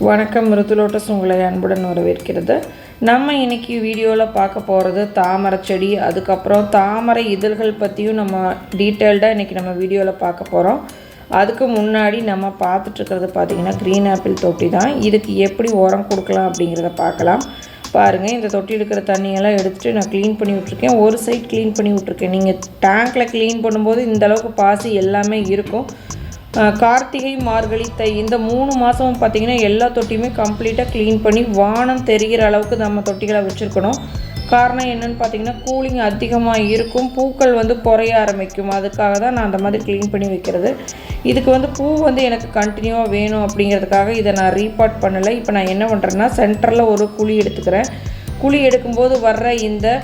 வணக்கம். மிருதுலோட்டஸ் உங்களை அன்புடன் வரவேற்கிறது. நம்ம இன்றைக்கி வீடியோவில் பார்க்க போகிறது தாமரை செடி, அதுக்கப்புறம் தாமரை இதழ்கள் பற்றியும் நம்ம டீட்டெயில்டாக இன்றைக்கி நம்ம வீடியோவில் பார்க்க போகிறோம். அதுக்கு முன்னாடி நம்ம பார்த்துட்ருக்கிறது பார்த்திங்கன்னா க்ரீன் ஆப்பிள் தொட்டி தான். இதுக்கு எப்படி உரம் கொடுக்கலாம் அப்படிங்கிறத பார்க்கலாம். பாருங்கள், இந்த தொட்டி இருக்கிற தண்ணியெல்லாம் எடுத்துகிட்டு நான் க்ளீன் பண்ணி விட்ருக்கேன். ஒரு சைட் க்ளீன் பண்ணி விட்ருக்கேன். நீங்கள் டேங்க்கில் க்ளீன் பண்ணும்போது இந்தளவுக்கு பாசி எல்லாமே இருக்கும். கார்த்திகை, மார்கழி, தை இந்த 3 மாதமும் பார்த்திங்கன்னா எல்லா தொட்டியுமே கம்ப்ளீட்டாக க்ளீன் பண்ணி வானம் தெரிகிற அளவுக்கு நம்ம தொட்டிகளை வச்சுருக்கணும். காரணம் என்னென்னு பார்த்திங்கன்னா கூலிங் அதிகமாக இருக்கும், பூக்கள் குறைய ஆரம்பிக்கும். அதுக்காக தான் நான் அந்த மாதிரி க்ளீன் பண்ணி வைக்கிறது. இதுக்கு பூ எனக்கு கண்டினியூவாக வேணும் அப்படிங்கிறதுக்காக இதை நான் ரீபாட் பண்ணலை. இப்போ நான் என்ன பண்ணுறேன்னா சென்டரில் ஒரு குழி எடுத்துக்கிறேன். குழி எடுக்கும்போது வர்ற இந்த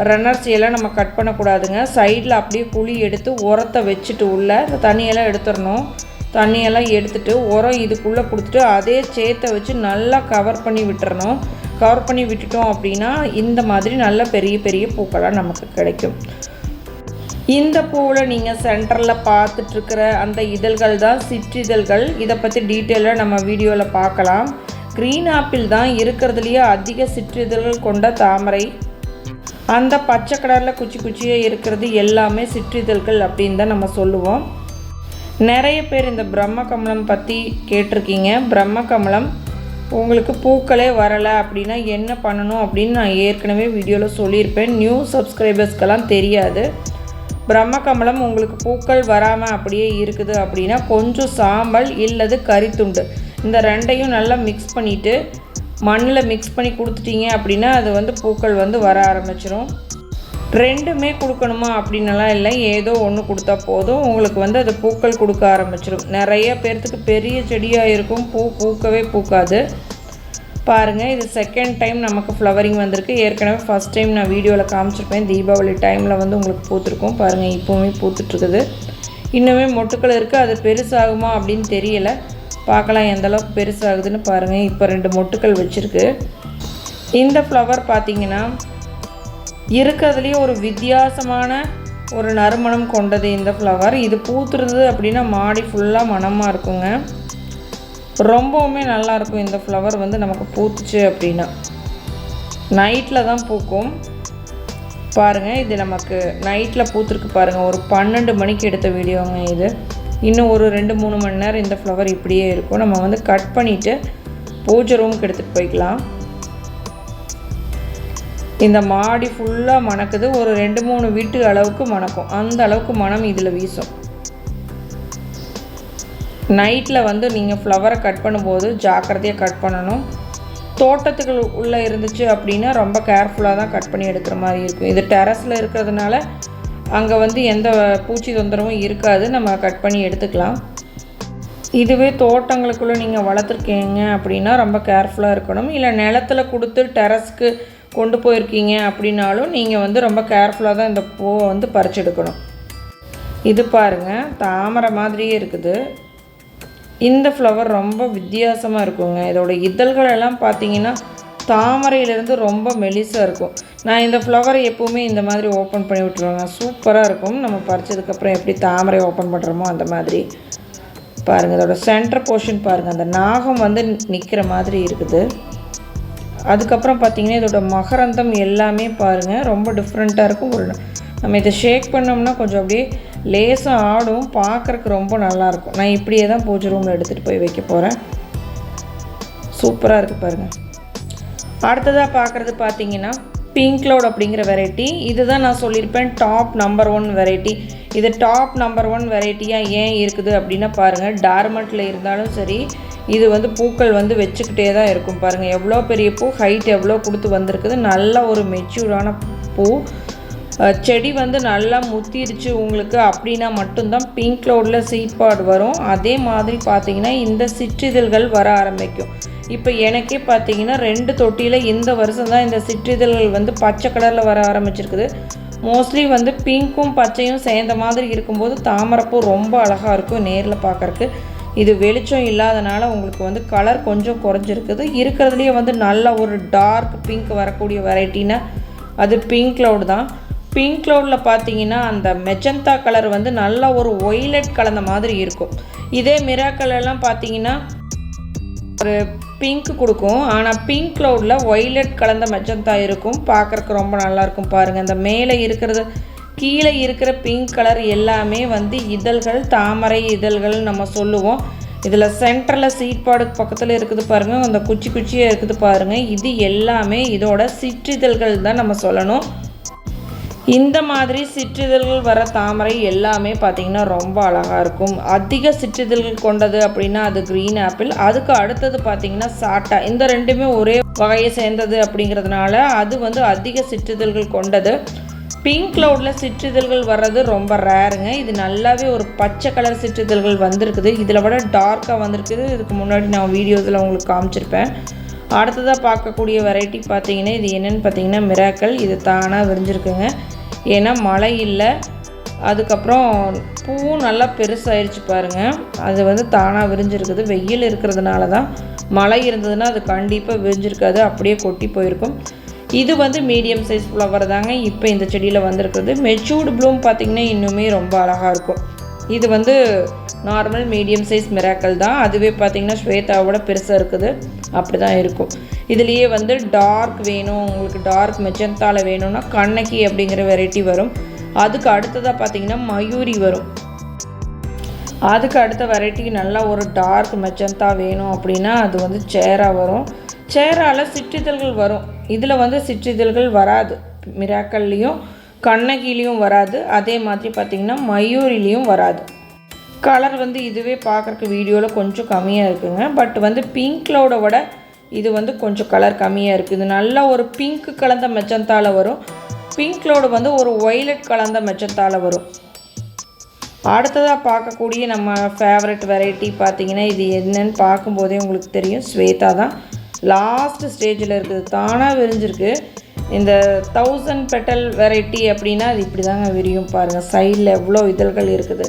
ரன்னர்ஸ் எல்லாம் நம்ம கட் பண்ணக்கூடாதுங்க. சைடில் அப்படியே குழி எடுத்து உரத்தை வச்சுட்டு உள்ள இந்த தண்ணியெல்லாம் எடுத்துடணும். தண்ணியெல்லாம் எடுத்துகிட்டு உரம் இதுக்குள்ளே கொடுத்துட்டு அதே சேத்தை வச்சு நல்லா கவர் பண்ணி விட்டுறணும். கவர் பண்ணி விட்டுட்டோம் அப்படின்னா இந்த மாதிரி நல்ல பெரிய பெரிய பூக்களாக நமக்கு கிடைக்கும். இந்த பூவில் நீங்கள் சென்டரில் பார்த்துட்ருக்கிற அந்த இதழ்கள் தான் சிற்றிதழ்கள். இதை பற்றி டீட்டெயிலாக நம்ம வீடியோவில் பார்க்கலாம். க்ரீன் ஆப்பிள் தான் இருக்கிறதுலையே அதிக சிற்றிதழ்கள் கொண்ட தாமரை. அந்த பச்சை கலரில் குச்சி குச்சியாக இருக்கிறது எல்லாமே சிற்றிதழ்கள் அப்படின்னு தான் நம்ம சொல்லுவோம். நிறைய பேர் இந்த பிரம்ம கமலம் பற்றி கேட்டிருக்கீங்க. பிரம்ம கமலம் உங்களுக்கு பூக்களே வரலை அப்படின்னா என்ன பண்ணணும் அப்படின்னு நான் ஏற்கனவே வீடியோவில் சொல்லியிருப்பேன். நியூ சப்ஸ்கிரைபர்ஸ்க்கெல்லாம் தெரியாது. பிரம்ம கமலம் உங்களுக்கு பூக்கள் வராமல் அப்படியே இருக்குது அப்படின்னா கொஞ்சம் சாம்பல் இல்லது கரித்துண்டு இந்த ரெண்டையும் நல்லா மிக்ஸ் பண்ணிவிட்டு மண்ணில் மிக்ஸ் பண்ணி கொடுத்துட்டீங்க அப்படின்னா அது பூக்கள் வர ஆரம்பிச்சிடும். ரெண்டுமே கொடுக்கணுமா அப்படின்னலாம் இல்லை, ஏதோ ஒன்று கொடுத்தா போதும் உங்களுக்கு அது பூக்கள் கொடுக்க ஆரம்பிச்சிடும். நிறைய பேர்த்துக்கு பெரிய செடியாக இருக்கும், பூக்கவே பூக்காது. பாருங்கள், இது செகண்ட் டைம் நமக்கு ஃப்ளவரிங் வந்திருக்கு. ஏற்கனவே ஃபஸ்ட் டைம் நான் வீடியோவில் காமிச்சிருப்பேன். தீபாவளி டைமில் உங்களுக்கு பூத்துருக்கும். பாருங்கள், இப்போவுமே பூத்துட்ருக்குது. இன்னுமே மொட்டுக்கள் இருக்குது. அது பெருசாகுமா அப்படின்னு தெரியலை. பார்க்கலாம் எந்தளவுக்கு பெருசாகுதுன்னு பாருங்கள். இப்போ 2 மொட்டுக்கள் வச்சுருக்கு. இந்த ஃப்ளவர் பார்த்திங்கன்னா இருக்கிறதுலேயே ஒரு வித்தியாசமான ஒரு நறுமணம் கொண்டது இந்த ஃப்ளவர். இது பூத்துருது அப்படின்னா மாடி ஃபுல்லாக மணமாக இருக்குங்க. ரொம்பவுமே நல்லாயிருக்கும். இந்த ஃப்ளவர் நமக்கு பூத்துச்சு அப்படின்னா நைட்டில் தான் பூக்கும். பாருங்கள், இது நமக்கு நைட்டில் பூத்துருக்கு. பாருங்கள், ஒரு 12 மணிக்கு எடுத்த வீடியோங்க இது. இன்னும் ஒரு 2-3 மணி நேரம் இந்த ஃப்ளவர் இப்படியே இருக்கும். நம்ம கட் பண்ணிவிட்டு பூஜை ரூமுக்கு எடுத்துகிட்டு போய்க்கலாம். இந்த மாடி ஃபுல்லாக மணக்குது. ஒரு 2-3 வீட்டு அளவுக்கு மணக்கும். அந்த அளவுக்கு மனம் இதில் வீசும். நைட்டில் நீங்கள் ஃப்ளவரை கட் பண்ணும்போது ஜாக்கிரதையாக கட் பண்ணணும். தோட்டத்துக்கு உள்ளே இருந்துச்சு அப்படின்னா ரொம்ப கேர்ஃபுல்லாக தான் கட் பண்ணி எடுக்கிற மாதிரி இருக்கும். இது டெரஸில் இருக்கிறதுனால அங்கே எந்த பூச்சி தொந்தரவும் இருக்காது. நம்ம கட் பண்ணி எடுத்துக்கலாம். இதுவே தோட்டங்களுக்குள்ளே நீங்கள் வளர்த்துருக்கீங்க அப்படின்னா ரொம்ப கேர்ஃபுல்லாக இருக்கணும். இல்லை நிலத்தில் கொடுத்து டெரஸ்க்கு கொண்டு போயிருக்கீங்க அப்படின்னாலும் நீங்கள் ரொம்ப கேர்ஃபுல்லாக தான் இந்த பூவை பறிச்செடுக்கணும். இது பாருங்கள், தாமரை மாதிரியே இருக்குது. இந்த ஃப்ளவர் ரொம்ப வித்தியாசமாக இருக்குங்க. இதோட இதழ்கள் எல்லாம் பார்த்தீங்கன்னா தாமரையிலேருந்து ரொம்ப மெலிசாக இருக்கும். நான் இந்த ஃப்ளவரை எப்போவுமே இந்த மாதிரி ஓப்பன் பண்ணி விட்டுருவேங்க. சூப்பராக இருக்கும். நம்ம பறிச்சதுக்கப்புறம் எப்படி தாமரை ஓப்பன் பண்ணுறோமோ அந்த மாதிரி. பாருங்கள், இதோட சென்டர் போர்ஷன் பாருங்கள், அந்த நாகம் நிற்கிற மாதிரி இருக்குது. அதுக்கப்புறம் பார்த்திங்கன்னா இதோட மகரந்தம் எல்லாமே பாருங்கள் ரொம்ப டிஃப்ரெண்ட்டாக இருக்கும். நம்ம இதை ஷேக் பண்ணோம்னா கொஞ்சம் அப்படியே லேசாக ஆடும். பார்க்குறக்கு ரொம்ப நல்லாயிருக்கும். நான் இப்படியே தான் பூஜை ரூமில் எடுத்துகிட்டு போய் வைக்க போகிறேன். சூப்பராக இருக்குது பாருங்கள். அடுத்ததாக பார்க்குறது பார்த்திங்கன்னா பிங்க் க்ளவுட் அப்படிங்கிற வெரைட்டி. இது தான் நான் சொல்லியிருப்பேன் டாப் நம்பர் 1 வெரைட்டி. இது டாப் நம்பர் 1 வெரைட்டியாக ஏன் இருக்குது அப்படின்னா பாருங்கள், டார்மெண்ட்டில் இருந்தாலும் சரி இது பூக்கள் வச்சுக்கிட்டே தான் இருக்கும். பாருங்கள், எவ்வளோ பெரிய பூ, ஹைட் எவ்வளோ கொடுத்து வந்திருக்குது. நல்ல ஒரு மெச்சூரான பூ. செடி நல்லா முத்திருச்சு உங்களுக்கு அப்படின்னா மட்டும்தான் பிங்க் க்ளவுடில் சீட் பாட் வரும். அதே மாதிரி பார்த்திங்கன்னா இந்த சிற்றிதழ்கள் வர ஆரம்பிக்கும். இப்போ எனக்கே பார்த்தீங்கன்னா 2 தொட்டியில் இந்த வருஷம் தான் இந்த சிற்றிதழ்கள் பச்சை கலரில் வர ஆரம்பிச்சிருக்குது. மோஸ்ட்லி பிங்க்கும் பச்சையும் சேர்ந்த மாதிரி இருக்கும்போது தாமரைப்பூ ரொம்ப அழகாக இருக்கும் நேரில் பார்க்குறக்கு. இது வெளிச்சம் இல்லாதனால உங்களுக்கு கலர் கொஞ்சம் குறைஞ்சிருக்குது. இருக்கிறதுலேயே நல்ல ஒரு டார்க் பிங்க் வரக்கூடிய வெரைட்டினா அது பிங்க் க்ளவுட் தான். பிங்க் க்ளவுடில் பார்த்தீங்கன்னா அந்த மெஜந்தா கலர் நல்ல ஒரு ஒய்லட் கலந்த மாதிரி இருக்கும். இதே மிராக்கல் எல்லாம் பார்த்தீங்கன்னா ஒரு பிங்க் கொடுக்கும். ஆனால் பிங்க் க்ளவுடில் ஒய்லட் கலந்த மெஜந்தா இருக்கும். பார்க்குறக்கு ரொம்ப நல்லாயிருக்கும் பாருங்கள். இந்த மேலே இருக்கிறது கீழே இருக்கிற பிங்க் கலர் எல்லாமே வந்து இதழ்கள், தாமரை இதழ்கள் நம்ம சொல்லுவோம். இதில் சென்டரில் சீட்பாடுக்கு பக்கத்தில் இருக்குது பாருங்கள், அந்த குச்சி குச்சியாக இருக்குது பாருங்கள். இது எல்லாமே இதோட சிற்றிதழ்கள் தான் நம்ம சொல்லணும். இந்த மாதிரி சிற்றிதழ்கள் வர தாமரை எல்லாமே பார்த்திங்கன்னா ரொம்ப அழகாக இருக்கும். அதிக சிற்றிதழ்கள் கொண்டது அப்படின்னா அது க்ரீன் ஆப்பிள். அதுக்கு அடுத்தது பார்த்திங்கன்னா சாட்டா. இந்த ரெண்டுமே ஒரே வகையை சேர்ந்தது அப்படிங்கிறதுனால அது வந்து அதிக சிற்றிதழ்கள் கொண்டது. பிங்க் க்ளவுடில் சிற்றிதழ்கள் வர்றது ரொம்ப ரேருங்க. இது நல்லாவே ஒரு பச்சை கலர் சிற்றிதழ்கள் வந்திருக்குது. இதில் விட டார்க்காக வந்திருக்குது. இதுக்கு முன்னாடி நான் வீடியோஸில் உங்களுக்கு காமிச்சிருப்பேன். அடுத்ததாக பார்க்கக்கூடிய வெரைட்டி பார்த்திங்கன்னா இது என்னென்னு பார்த்திங்கன்னா மிராக்கல். இது தானாக விரிஞ்சிருக்குங்க. ஏன்னா மழை இல்லை, அதுக்கப்புறம் பூவும் நல்லா பெருசாகிடுச்சு பாருங்கள். அது வந்து தானாக விரிஞ்சிருக்குது. வெயில் இருக்கிறதுனால தான். மழை இருந்ததுன்னா அது கண்டிப்பாக விரிஞ்சிருக்காது, அப்படியே கொட்டி போயிருக்கும். இது வந்து மீடியம் சைஸ் ஃப்ளவர் தாங்க இப்போ இந்த செடியில் வந்திருக்குது. மெச்சூர்டு ப்ளூம் பார்த்திங்கன்னா இன்னுமே ரொம்ப அழகாக இருக்கும். இது வந்து நார்மல் மீடியம் சைஸ் மிராக்கல் தான். அதுவே பார்த்திங்கன்னா ஸ்வேதாவோட பெருசாக இருக்குது, அப்படி தான் இருக்கும். இதுலேயே வந்து டார்க் வேணும் உங்களுக்கு, டார்க் மெஜந்தாவில் வேணும்னா கண்ணகி அப்படிங்கிற வெரைட்டி வரும். அதுக்கு அடுத்ததாக பார்த்திங்கன்னா மயூரி வரும். அதுக்கு அடுத்த வெரைட்டிக்கு நல்லா ஒரு டார்க் மெஜந்தா வேணும் அப்படின்னா அது வந்து சேரா வரும். சேரால் சிற்றிதழ்கள் வரும். இதில் வந்து சிற்றிதழ்கள் வராது. மிராக்கல்லையும் கண்ணகிலையும் வராது. அதே மாதிரி பார்த்திங்கன்னா மயூரிலையும் வராது. கலர் வந்து இதுவே பார்க்குறக்கு வீடியோவில் கொஞ்சம் கம்மியாக இருக்குங்க. பட் வந்து பிங்க் க்ளவுடை விட இது வந்து கொஞ்சம் கலர் கம்மியாக இருக்குது. இது நல்லா ஒரு பிங்க் கலந்த மெஜந்தாவில் வரும். பிங்க் க்ளவுடு வந்து ஒரு ஒய்லட் கலந்த மெஜந்தாவில் வரும். அடுத்ததாக பார்க்கக்கூடிய நம்ம ஃபேவரட் வெரைட்டி பார்த்திங்கன்னா இது என்னன்னு பார்க்கும்போதே உங்களுக்கு தெரியும், ஸ்வேதா தான். லாஸ்ட் ஸ்டேஜில் இருக்குது, தானாக விரிஞ்சிருக்கு. இந்த 1000 பெட்டல் வெரைட்டி அப்படின்னா அது இப்படி தாங்க விரியும் பாருங்கள். சைடில் எவ்வளோ இதழ்கள் இருக்குது.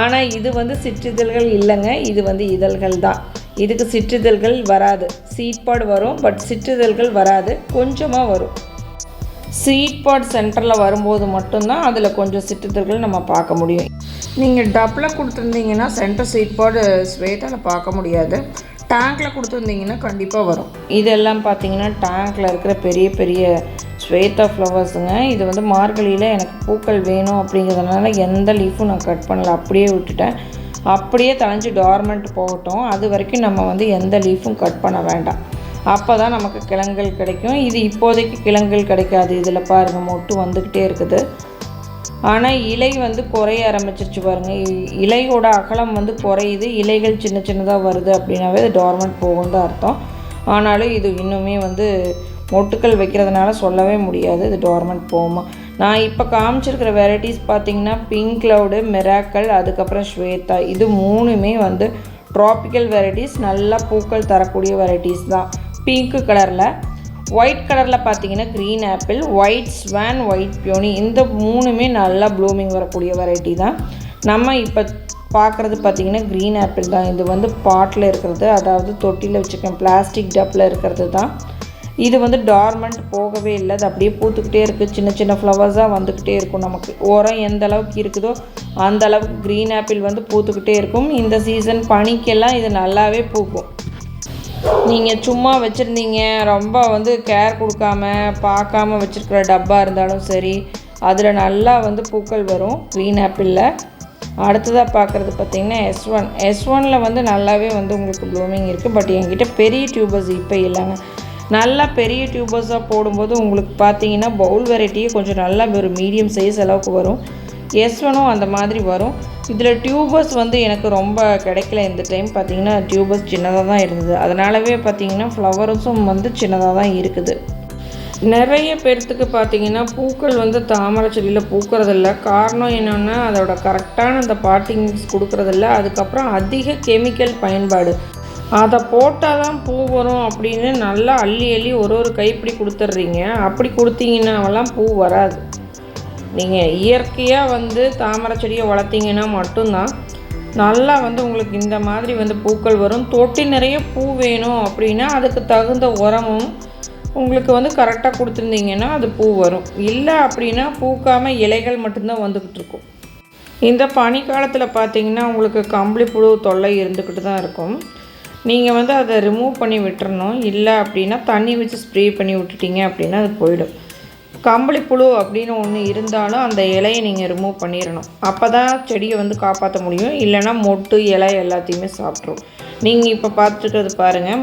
ஆனால் இது வந்து சிற்றிதழ்கள் இல்லைங்க, இது வந்து இதழ்கள் தான். இதுக்கு சிற்றிதழ்கள் வராது. சீட்பாடு வரும், பட் சிற்றிதழ்கள் வராது, கொஞ்சமாக வரும். சீட்பாட் சென்டரில் வரும்போது மட்டும்தான் அதில் கொஞ்சம் சிற்றிதழ்கள் நம்ம பார்க்க முடியும். நீங்கள் டப்பில் கொடுத்துருந்தீங்கன்னா சென்டர் சீட்பாடு ஸ்வேட்டால் பார்க்க முடியாது. டேங்க்கில் கொடுத்துருந்தீங்கன்னா கண்டிப்பாக வரும். இதெல்லாம் பார்த்தீங்கன்னா டேங்க்கில் இருக்கிற பெரிய பெரிய ஸ்வேதா ஃப்ளவர்ஸுங்க. இது வந்து மார்கழியில் எனக்கு பூக்கள் வேணும் அப்படிங்கிறதுனால எந்த லீஃபும் நான் கட் பண்ணல, அப்படியே விட்டுட்டேன். அப்படியே தழைஞ்சி டார்மெண்ட் போகட்டும். அது வரைக்கும் நம்ம வந்து எந்த லீஃபும் கட் பண்ண வேண்டாம். அப்போ தான் நமக்கு கிழங்குகள் கிடைக்கும். இது இப்போதைக்கு கிழங்குகள் கிடைக்காது. இதில் பாருங்கள் மொட்டு வந்துக்கிட்டே இருக்குது. ஆனால் இலை வந்து குறைய ஆரம்பிச்சிருச்சு பாருங்கள். இலையோட அகலம் வந்து குறையுது, இலைகள் சின்ன சின்னதாக வருது அப்படின்னாவே அது டார்மெண்ட் போகும் தான் அர்த்தம். ஆனாலும் இது இன்னுமே வந்து மொட்டுக்கள் வைக்கிறதுனால சொல்லவே முடியாது இது டார்மெண்ட் போகுமா. நான் இப்போ காமிச்சிருக்கிற வெரைட்டிஸ் பார்த்திங்கன்னா பிங்க் க்ளவுடு, மிராக்கல், அதுக்கப்புறம் ஸ்வேதா. இது மூணுமே வந்து ட்ராபிக்கல் வெரைட்டிஸ், நல்லா பூக்கள் தரக்கூடிய வெரைட்டிஸ் தான். பிங்க் கலரில், ஒயிட் கலரில் பார்த்தீங்கன்னா green apple, white Swan, white peony. இந்த மூணுமே நல்லா ப்ளூமிங் வரக்கூடிய வெரைட்டி தான். நம்ம இப்போ பார்க்குறது பார்த்திங்கன்னா க்ரீன் ஆப்பிள் தான். இது வந்து பாட்டில் இருக்கிறது, அதாவது தொட்டியில் வச்சுருக்கேன், பிளாஸ்டிக் டப்பில் இருக்கிறது தான். இது வந்து டார்மெண்ட் போகவே இல்லை, அது அப்படியே பூத்துக்கிட்டே இருக்குது. சின்ன சின்ன ஃப்ளவர்ஸாக வந்துக்கிட்டே இருக்கும். நமக்கு உரம் எந்த அளவுக்கு இருக்குதோ அந்த அளவுக்கு க்ரீன் ஆப்பிள் வந்து பூத்துக்கிட்டே இருக்கும். இந்த சீசன் பனிக்கெல்லாம் இது நல்லாவே பூக்கும். நீங்கள் சும்மா வச்சுருந்தீங்க, ரொம்ப வந்து கேர் கொடுக்காம பார்க்காம வச்சுருக்கிற டப்பா இருந்தாலும் சரி, அதில் நல்லா வந்து பூக்கள் வரும் க்ரீன் ஆப்பிளில். அடுத்ததாக பார்க்குறது பார்த்திங்கன்னா S1 வந்து நல்லாவே வந்து உங்களுக்கு ப்ளூமிங் இருக்குது. பட் என்கிட்ட பெரிய டியூபர்ஸ் இப்போ இல்லைங்க. நல்லா பெரிய டியூபர்ஸாக போடும்போது உங்களுக்கு பார்த்தீங்கன்னா பவுல் வெரைட்டியே கொஞ்சம் நல்லா ஒரு மீடியம் சைஸ் அளவுக்கு வரும். S1 அந்த மாதிரி வரும். இதில் டியூபர்ஸ் வந்து எனக்கு ரொம்ப கிடைக்கல இந்த டைம். பார்த்திங்கன்னா டியூபர்ஸ் சின்னதாக தான் இருந்தது. அதனாலவே பார்த்திங்கன்னா ஃப்ளவர்ஸும் வந்து சின்னதாக தான் இருக்குது. நிறைய பேர்த்துக்கு பார்த்திங்கன்னா பூக்கள் வந்து தாமரை செடியில் பூக்கிறதில்ல. காரணம் என்னென்னா அதோட கரெக்டான அந்த பாட்டிங் மிக்ஸ் கொடுக்குறதில்ல. அதுக்கப்புறம் அதிக கெமிக்கல் பயன்பாடு. அதை போட்டால் தான் பூ வரும் அப்படின்னு நல்லா அள்ளி அள்ளி ஒரு கைப்பிடி கொடுத்துட்றீங்க. அப்படி கொடுத்தீங்கன்னாவெல்லாம் பூ வராது. நீங்கள் இயற்கையாக வந்து தாமரை செடியை வளர்த்திங்கன்னா மட்டும்தான் நல்லா வந்து உங்களுக்கு இந்த மாதிரி வந்து பூக்கள் வரும். தொட்டி நிறைய பூ வேணும் அப்படின்னா அதுக்கு தகுந்த உரமும் உங்களுக்கு வந்து கரெக்டாக கொடுத்துருந்தீங்கன்னா அது பூ வரும். இல்லை அப்படின்னா பூக்காமல் இலைகள் மட்டும்தான் வந்துக்கிட்டு இருக்கும். இந்த பனிக்காலத்தில் பார்த்திங்கன்னா உங்களுக்கு கம்பளி புழு தொல்லை இருந்துக்கிட்டு தான் இருக்கும். நீங்கள் வந்து அதை ரிமூவ் பண்ணி விட்டுறணும். இல்லை அப்படின்னா தண்ணி வச்சு ஸ்ப்ரே பண்ணி விட்டுட்டீங்க அப்படின்னா அது போயிடும். கம்பளிப்புழு அப்படின்னு ஒன்று இருந்தாலும் அந்த இலையை நீங்கள் ரிமூவ் பண்ணிடணும். அப்போ தான் செடியை வந்து காப்பாற்ற முடியும். இல்லைனா மொட்டு இலை எல்லாத்தையுமே சாப்பிட்ரும். நீங்கள் இப்போ பார்த்துட்டு பாருங்கள்,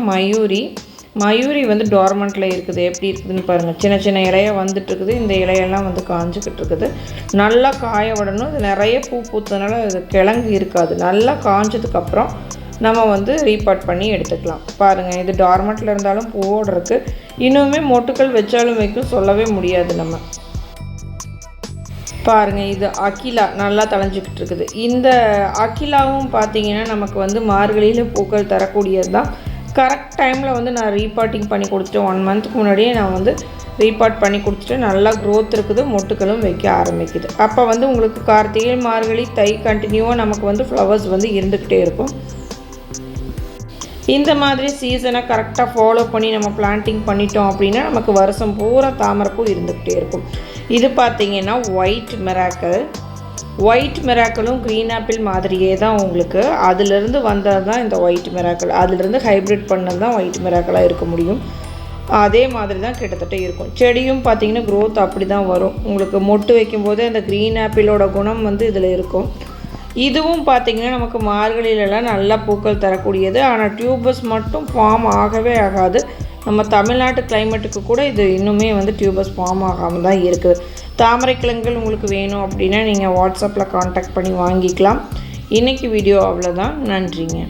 மயூரி வந்து டார்மெண்ட்டில் இருக்குது. எப்படி இருக்குதுன்னு பாருங்கள். சின்ன சின்ன இலையாக வந்துட்டுருக்குது. இந்த இலையெல்லாம் வந்து காஞ்சிக்கிட்டு இருக்குது. நல்லா காய விடணும். இது நிறைய பூ பூத்ததுனால இது கிழங்கு இருக்காது. நல்லா காஞ்சதுக்கப்புறம் நம்ம வந்து ரீபாட் பண்ணி எடுத்துக்கலாம். பாருங்கள், இது டார்மெண்ட்டில் இருந்தாலும் பூவோடு இருக்குது. இன்னுமே மொட்டுக்கள் வச்சாலும் வைக்கும், சொல்லவே முடியாது நம்ம. பாருங்கள், இது அகிலா நல்லா தளைஞ்சிக்கிட்டு இருக்குது. இந்த அகிலாவும் பார்த்திங்கன்னா நமக்கு வந்து மார்கழியில் பூக்கள் தரக்கூடியது தான். கரெக்ட் டைமில் வந்து நான் ரீபாட்டிங் பண்ணி கொடுத்துட்டு 1 மந்த்துக்கு முன்னாடியே நான் வந்து ரீபாட் பண்ணி கொடுத்துட்டு நல்லா க்ரோத் இருக்குது, மொட்டுக்களும் வைக்க ஆரம்பிக்குது. அப்போ வந்து உங்களுக்கு கார்த்திகை, மார்கழி, தை கண்டினியூவாக நமக்கு வந்து ஃப்ளவர்ஸ் வந்து இருந்துக்கிட்டே இருக்கும். இந்த மாதிரி சீசனை கரெக்டாக ஃபாலோ பண்ணி நம்ம பிளான்டிங் பண்ணிட்டோம் அப்படின்னா நமக்கு வருஷம் பூரா தாமரைப்பூ இருந்துக்கிட்டே இருக்கும். இது பார்த்திங்கன்னா ஒயிட் மிராக்கிளும் க்ரீன் ஆப்பிள் மாதிரியே தான் உங்களுக்கு. அதிலிருந்து வந்தது தான் இந்த ஒயிட் மிராக்கிள். அதிலிருந்து ஹைப்ரிட் பண்ணது தான் ஒயிட் மிராக்கிளாக இருக்க முடியும். அதே மாதிரி தான் கிட்டத்தட்ட இருக்கும். செடியும் பார்த்திங்கன்னா க்ரோத் அப்படி தான் வரும். உங்களுக்கு மொட்டு வைக்கும்போது அந்த க்ரீன் ஆப்பிளோட குணம் வந்து இதில் இருக்கும். இதுவும் பார்த்திங்கன்னா நமக்கு மார்கழியிலலாம் நல்லா பூக்கள் தரக்கூடியது. ஆனால் டியூபஸ் மட்டும் ஃபார்ம் ஆகவே ஆகாது. நம்ம தமிழ்நாட்டு கிளைமேட்டுக்கு கூட இது இன்னுமே வந்து டியூபஸ் ஃபார்ம் ஆகாமல் தான் இருக்குது. தாமரை கிழங்குகள் உங்களுக்கு வேணும் அப்படின்னா நீங்கள் வாட்ஸ்அப்பில் காண்டாக்ட் பண்ணி வாங்கிக்கலாம். இன்றைக்கி வீடியோ அவ்வளோதான். நன்றிங்க.